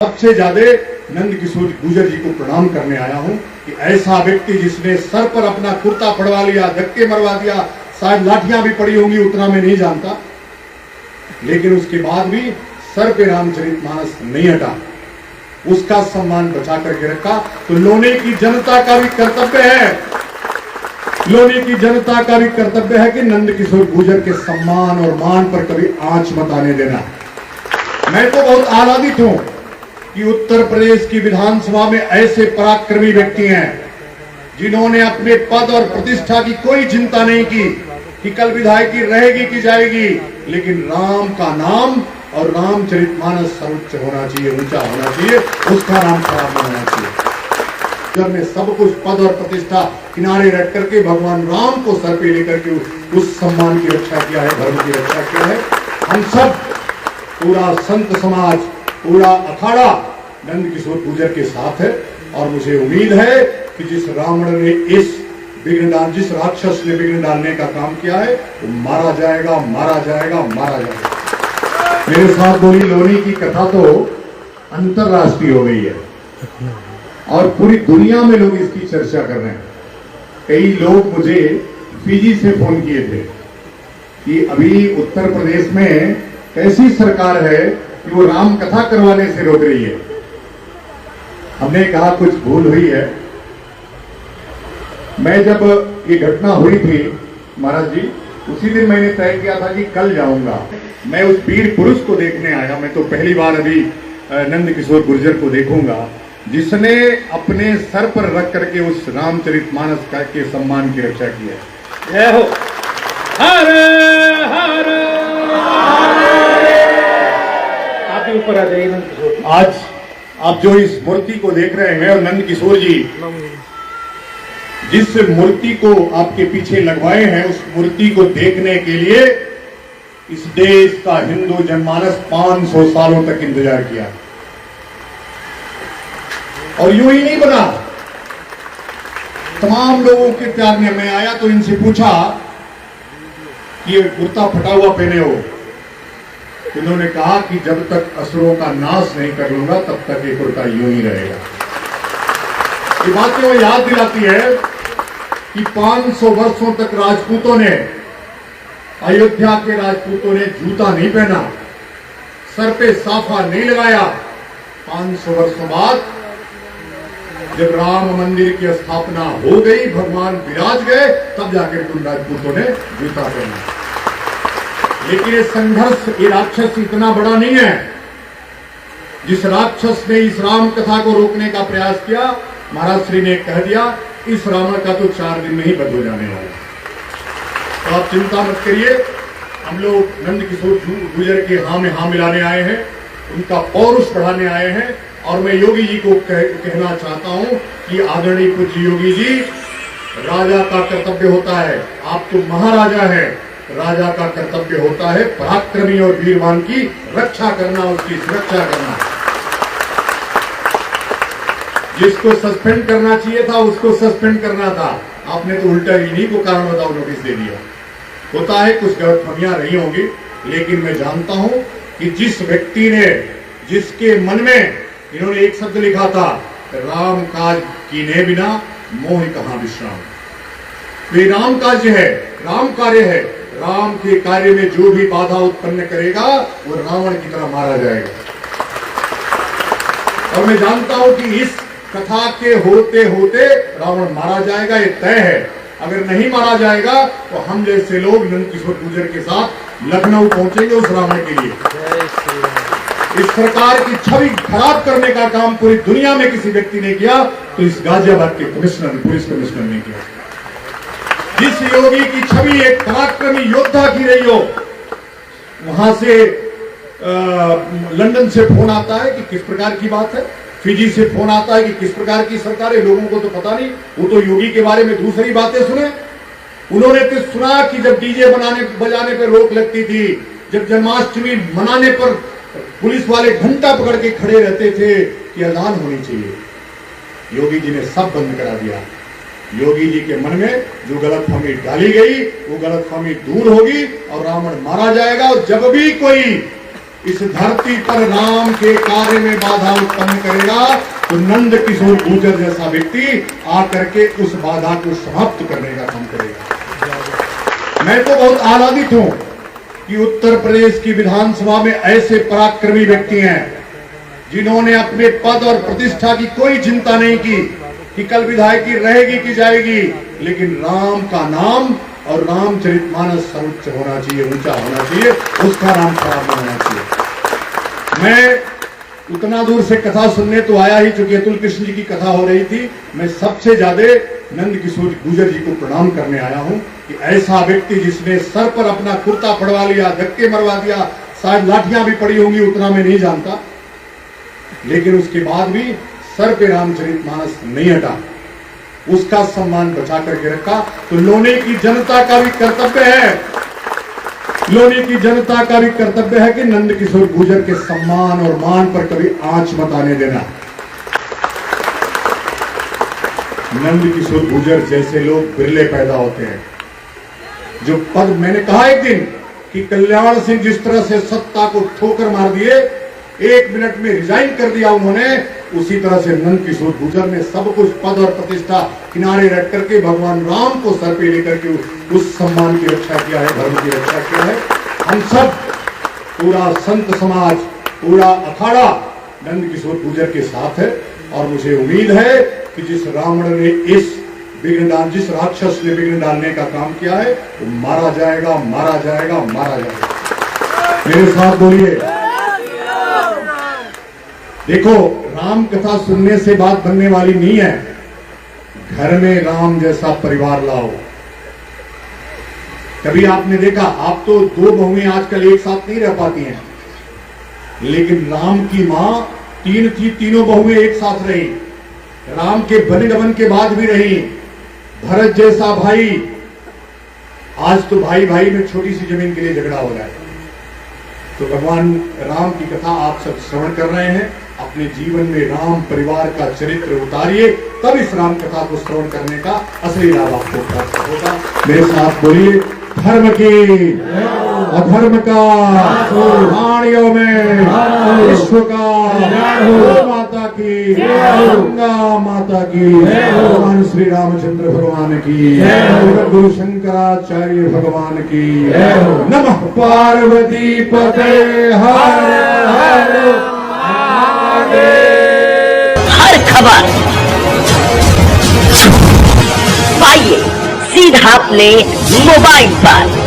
सबसे ज्यादा नंद किशोर गुर्जर जी को प्रणाम करने आया हूं कि ऐसा व्यक्ति जिसने सर पर अपना कुर्ता पड़वा लिया, धक्के मरवा दिया, शायद लाठियां भी पड़ी होंगी, उतना मैं नहीं जानता, लेकिन उसके बाद भी सर पे रामचरितमानस नहीं हटा, उसका सम्मान बचा करके रखा। तो लोने की जनता का भी कर्तव्य है, लोने की जनता का भी कर्तव्य है कि नंद किशोर गुर्जर के सम्मान और मान पर कभी आंच मत आने देना। मैं तो बहुत आह्लादित हूं कि उत्तर प्रदेश की विधानसभा में ऐसे पराक्रमी व्यक्ति हैं जिन्होंने अपने पद और प्रतिष्ठा की कोई चिंता नहीं की कि कल विधायकी रहेगी कि जाएगी, लेकिन राम का नाम और रामचरितमानस सर्वोच्च होना चाहिए, ऊंचा होना चाहिए, उसका नाम खराब नहीं होना चाहिए। जब ने सब कुछ पद और प्रतिष्ठा किनारे रख करके भगवान राम को सर पे लेकर के उस सम्मान की रक्षा किया है, धर्म की रक्षा किया है। हम सब पूरा संत समाज, पूरा अखाड़ा नंद किशोर गुर्जर के साथ है और मुझे उम्मीद है कि जिस रावण ने जिस राक्षस ने विघ्न डालने का काम किया है वो मारा जाएगा, मारा जाएगा, मारा जाएगा। मेरे साथ बोली लोनी की कथा तो अंतरराष्ट्रीय हो गई है और पूरी दुनिया में लोग इसकी चर्चा कर रहे हैं। कई लोग मुझे फिजी से फोन किए थे कि अभी उत्तर प्रदेश में कैसी सरकार है कि वो राम कथा करवाने से रोक रही है। हमने कहा कुछ भूल हुई है। मैं जब ये घटना हुई थी महाराज जी, उसी दिन मैंने तय किया था कि कल जाऊंगा। मैं उस वीर पुरुष को देखने आया। मैं तो पहली बार अभी नंद किशोर गुर्जर को देखूंगा जिसने अपने सर पर रख करके उस रामचरितमानस के सम्मान की रक्षा की है। जय हो। हरे हरे ऊपर आ जाइए नंद किशोर। आज आप जो इस मूर्ति को देख रहे हैं और नंद किशोर जी जिस मूर्ति को आपके पीछे लगवाए हैं, उस मूर्ति को देखने के लिए इस देश का हिंदू जनमानस 500 सालों तक इंतजार किया और यूं ही नहीं बना। तमाम लोगों के प्यार में मैं आया तो इनसे पूछा कि ये कुर्ता फटा हुआ पहने हो। इन्होंने कहा कि जब तक असुरों का नाश नहीं कर लूंगा तब तक ये कुर्ता यूं ही रहेगा। ये बात तो याद दिलाती है कि 500 वर्षों तक राजपूतों ने, अयोध्या के राजपूतों ने जूता नहीं पहना, सर पे साफा नहीं लगाया। 500 वर्षों बाद जब राम मंदिर की स्थापना हो गई, भगवान विराज गए, तब जाकर उन राजपूतों ने जूता पहना। लेकिन ये संघर्ष, ये राक्षस इतना बड़ा नहीं है। जिस राक्षस ने इस राम कथा को रोकने का प्रयास किया, महाराज श्री ने कह दिया इस रावण का तो 4 दिन में ही बंद हो जाने वाला। तो आप चिंता मत करिए। हम लोग नंद किशोर गुर्जर के हाँ में हाँ मिलाने आए हैं, उनका पौरुष बढ़ाने आए हैं। और मैं योगी जी को कहना चाहता हूं कि आदरणीय पूज्य योगी जी, राजा का कर्तव्य होता है, आप तो महाराजा हैं, राजा का कर्तव्य होता है पराक्रमी और वीरवान की रक्षा करना, उसकी सुरक्षा करना। जिसको सस्पेंड करना चाहिए था उसको सस्पेंड करना था, आपने तो उल्टा इन्हीं को कारण बताओ नोटिस दे दिया। होता है कुछ गलतफहमियां रही होंगी, लेकिन मैं जानता हूं कि जिस व्यक्ति ने, जिसके मन में इन्होंने एक शब्द लिखा था, राम काज कीने बिना मोह कहां विश्राम। वे राम कार्य है, राम कार्य है, राम के कार्य में जो भी बाधा उत्पन्न करेगा वो रावण की तरह मारा जाएगा। और मैं जानता हूं कि इस कथा के होते होते रावण मारा जाएगा, ये तय है। अगर नहीं मारा जाएगा तो हम जैसे लोग नंद किशोर गुर्जर के साथ लखनऊ पहुंचेंगे उस रावण के लिए। इस सरकार की छवि खराब करने का काम पूरी दुनिया में किसी व्यक्ति ने किया तो इस गाजियाबाद के कमिश्नर, पुलिस कमिश्नर ने किया। जिस योगी की छवि एक पराक्रमी योद्धा की रही हो, वहां से लंदन से फोन आता है कि किस प्रकार की बात है, फिजी से फोन आता है कि किस प्रकार की सरकार है। लोगों को तो पता नहीं, वो तो योगी के बारे में दूसरी बातें सुने। उन्होंने तो सुना कि जब डीजे बजाने पर रोक लगती थी, जब जन्माष्टमी मनाने पर पुलिस वाले घंटा पकड़ के खड़े रहते थे कि अजान होनी चाहिए। योगी जी ने सब बंद करा दिया। योगी जी के मन में जो गलतफहमी डाली गई वो गलतफहमी दूर होगी और रावण मारा जाएगा। और जब भी कोई इस धरती पर राम के कार्य में बाधा उत्पन्न करेगा तो नंद किशोर गुर्जर जैसा व्यक्ति आकर के उस बाधा को समाप्त करने का काम करेगा। मैं तो बहुत आह्लादित हूं कि उत्तर प्रदेश की विधानसभा में ऐसे पराक्रमी व्यक्ति हैं जिन्होंने अपने पद और प्रतिष्ठा की कोई चिंता नहीं की कि कल विधायकी रहेगी कि जाएगी, लेकिन राम का नाम और रामचरितमानस सर्वोच्च होना चाहिए, ऊंचा होना चाहिए, उसका नाम खराब नहीं होना चाहिए। मैं उतना दूर से कथा सुनने तो आया ही, चूंकि अतुल कृष्ण जी की कथा हो रही थी। मैं सबसे ज्यादा नंद किशोर गुर्जर जी को प्रणाम करने आया हूं कि ऐसा व्यक्ति जिसने सर पर अपना कुर्ता पड़वा लिया, धक्के मरवा दिया, शायद लाठियां भी पड़ी होंगी, उतना मैं नहीं जानता, लेकिन उसके बाद भी सर पे रामचरितमानस नहीं हटा, उसका सम्मान बचा करके रखा। तो लोने की जनता का भी कर्तव्य है, लोने की जनता का भी कर्तव्य है कि नंद किशोर गुर्जर के सम्मान और मान पर कभी आंच मत आने देना। नंद किशोर गुर्जर जैसे लोग बिरले पैदा होते हैं। जो पद मैंने कहा एक दिन कि कल्याण सिंह जिस तरह से सत्ता को ठोकर मार दिए, 1 मिनट में रिजाइन कर दिया उन्होंने, उसी तरह से नंद किशोर गुर्जर ने सब कुछ पद और प्रतिष्ठा किनारे रख करके भगवान राम को सर पे लेकर के उस सम्मान की रक्षा किया है, धर्म की रक्षा किया है। हम सब, पूरा संत समाज, पूरा अखाड़ा नंद किशोर गुर्जर के साथ है। और मुझे उम्मीद है कि जिस रावण ने जिस राक्षस ने विघ्न डालने का काम किया है वो मारा जाएगा, मारा जाएगा, मारा जाएगा। मेरे साथ बोलिए। देखो, राम कथा सुनने से बात बनने वाली नहीं है, घर में राम जैसा परिवार लाओ। कभी आपने देखा, आप तो 2 बहुएं आजकल एक साथ नहीं रह पाती हैं, लेकिन राम की मां 3 थी, तीनों बहुएं एक साथ रही, राम के वनगमन के बाद भी रही। भरत जैसा भाई, आज तो भाई भाई में छोटी सी जमीन के लिए झगड़ा हो रहा है। तो भगवान राम की कथा आप सब श्रवण कर रहे हैं, अपने जीवन में राम परिवार का चरित्र उतारिए, तब इस राम कथा को श्रवण करने का असली लाभ आपको प्राप्त होगा। मेरे साथ बोलिए, धर्म की अधर्म का प्राणियों में विश्व का, माता की, गंगा माता की, भगवान श्री रामचंद्र भगवान की, गुरु शंकराचार्य भगवान की, नमः पार्वती पते हर हर। हर खबर पाइए सीधा अपने मोबाइल पर।